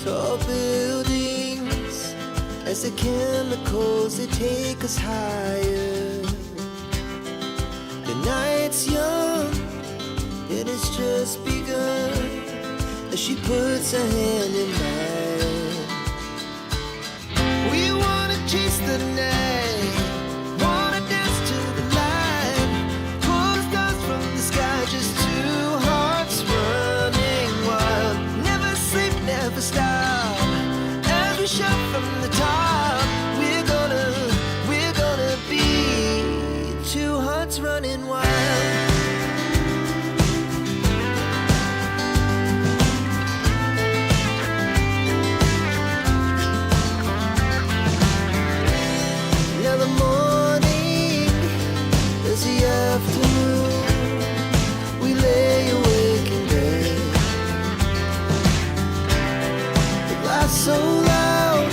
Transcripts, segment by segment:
Tall buildings, as the chemicals they take us higher. The night's young, it has just begun, as she puts her hand in mine. We wanna chase the night, wanna dance to the light, pull stars from the sky, just two hearts running wild. Never sleep, never stop, as we shout from the top. We're gonna be two hearts running wild. Now the morning is the afternoon, we lay awake in bed. The laughs so loud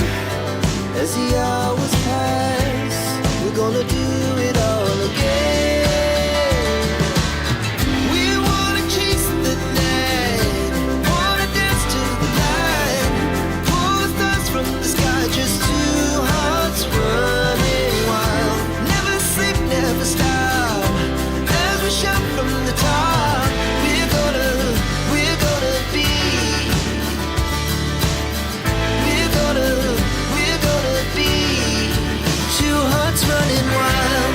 as the hours pass, we're gonna do it all again. We wanna chase the night, wanna dance to the light, pull the stars from the sky, just two hearts running wild. Never sleep, never stop, as we shout from the top. We're gonna be, we're gonna be two hearts running wild.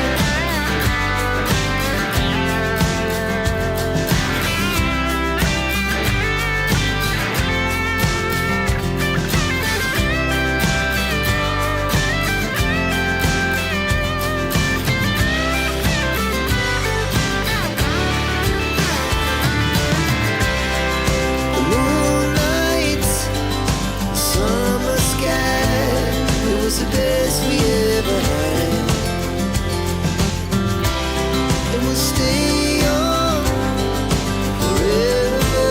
The moonlight, summer sky, it was the best we ever had. And we'll stay on forever,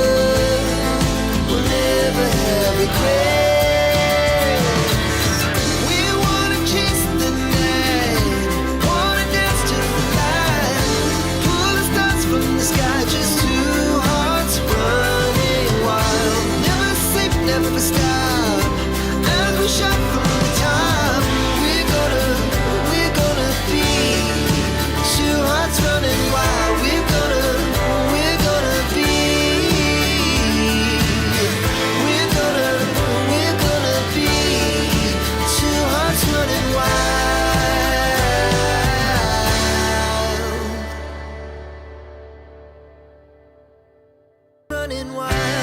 we'll never have regrets. We wanna chase the night, wanna dance to the light, pull the stars from the sky, just two hearts running wild. Never sleep, never stop, as we shout from the top. We're gonna be two hearts running wild. We're gonna be, we're gonna be two hearts running wild. Running wild.